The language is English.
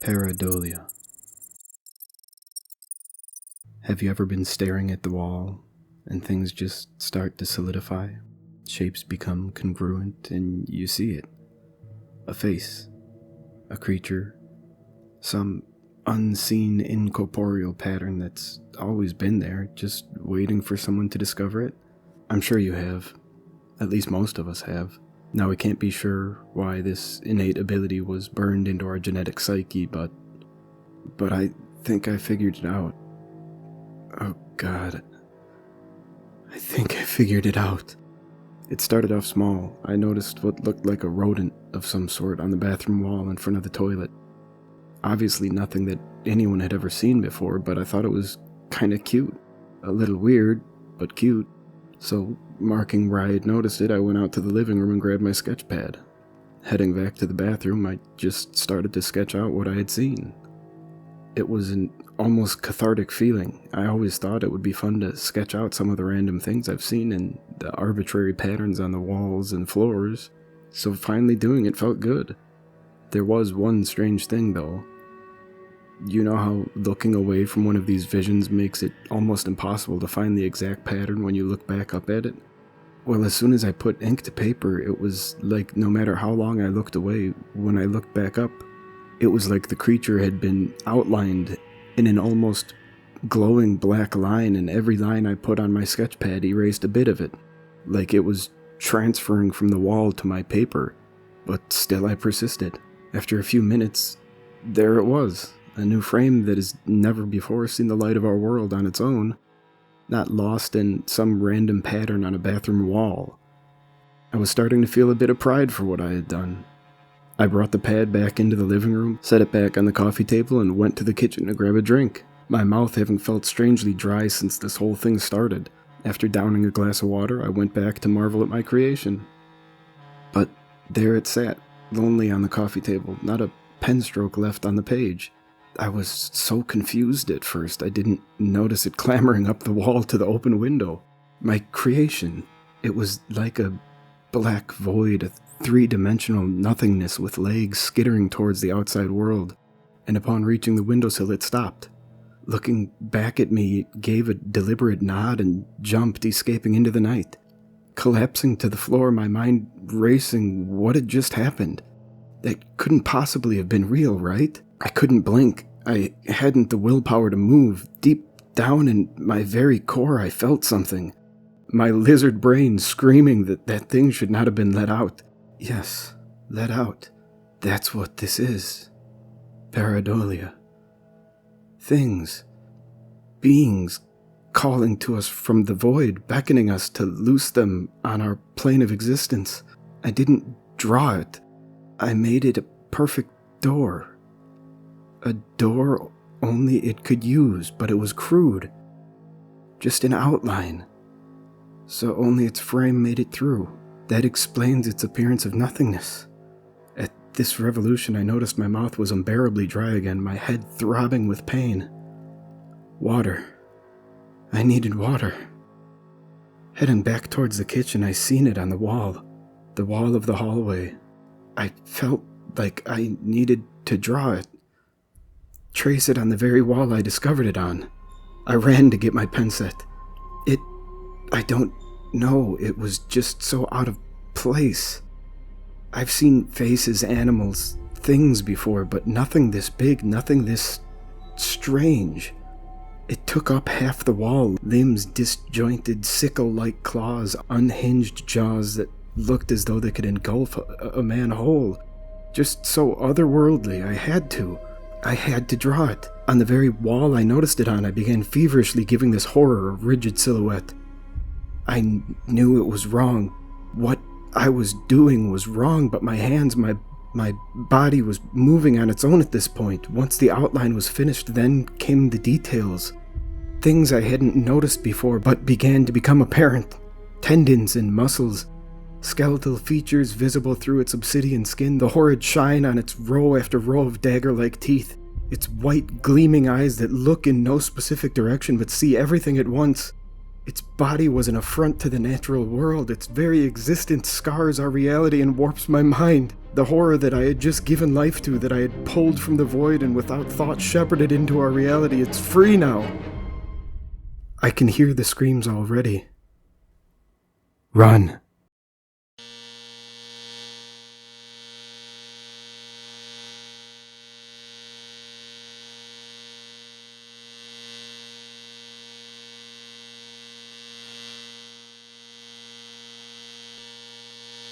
Pareidolia. Have you ever been staring at the wall and things just start to solidify? Shapes become congruent and you see it. A face, a creature, some unseen incorporeal pattern that's always been there, just waiting for someone to discover it. I'm sure you have. At least most of us have. Now, we can't be sure why this innate ability was burned into our genetic psyche, but I think I figured it out. Oh God. I think I figured it out. It started off small. I noticed what looked like a rodent of some sort on the bathroom wall in front of the toilet. Obviously nothing that anyone had ever seen before, but I thought it was kinda cute. A little weird, but cute. So, marking where I had noticed it, I went out to the living room and grabbed my sketch pad. Heading back to the bathroom, I just started to sketch out what I had seen. It was an almost cathartic feeling. I always thought it would be fun to sketch out some of the random things I've seen and the arbitrary patterns on the walls and floors, so finally doing it felt good. There was one strange thing, though. You know how looking away from one of these visions makes it almost impossible to find the exact pattern when you look back up at it? Well, as soon as I put ink to paper, it was like no matter how long I looked away, when I looked back up, it was like the creature had been outlined in an almost glowing black line, and every line I put on my sketch pad erased a bit of it, like it was transferring from the wall to my paper. But still I persisted. After a few minutes, there it was. A new frame that has never before seen the light of our world on its own, not lost in some random pattern on a bathroom wall. I was starting to feel a bit of pride for what I had done. I brought the pad back into the living room, set it back on the coffee table, and went to the kitchen to grab a drink, my mouth having felt strangely dry since this whole thing started. After downing a glass of water, I went back to marvel at my creation. But there it sat, lonely on the coffee table, not a pen stroke left on the page. I was so confused at first, I didn't notice it clambering up the wall to the open window. My creation. It was like a black void, a three-dimensional nothingness with legs skittering towards the outside world, and upon reaching the windowsill it stopped. Looking back at me, it gave a deliberate nod and jumped, escaping into the night. Collapsing to the floor, my mind racing, what had just happened? That couldn't possibly have been real, right? I couldn't blink. I hadn't the willpower to move. Deep down in my very core, I felt something. My lizard brain screaming that that thing should not have been let out. Yes, let out. That's what this is. Pareidolia. Things. Beings calling to us from the void, beckoning us to loose them on our plane of existence. I didn't draw it. I made it a perfect door. A door only it could use, but it was crude. Just an outline. So only its frame made it through. That explains its appearance of nothingness. At this revolution, I noticed my mouth was unbearably dry again, my head throbbing with pain. Water. I needed water. Heading back towards the kitchen, I seen it on the wall of the hallway. I felt like I needed to draw it. Trace it on the very wall I discovered it on. I ran to get my pen set. I don't know, it was just so out of place. I've seen faces, animals, things before, but nothing this big, nothing this strange. It took up half the wall, limbs disjointed, sickle-like claws, unhinged jaws that looked as though they could engulf a man whole. Just so otherworldly, I had to draw it. On the very wall I noticed it on, I began feverishly giving this horror a rigid silhouette. I knew it was wrong. What I was doing was wrong, but my hands, my body was moving on its own at this point. Once the outline was finished, then came the details. Things I hadn't noticed before, but began to become apparent. Tendons and muscles. Skeletal features visible through its obsidian skin, the horrid shine on its row after row of dagger-like teeth, its white gleaming eyes that look in no specific direction but see everything at once. Its body was an affront to the natural world. Its very existence scars our reality and warps my mind. The horror that I had just given life to, that I had pulled from the void and without thought shepherded into our reality, it's free now. I can hear the screams already. Run.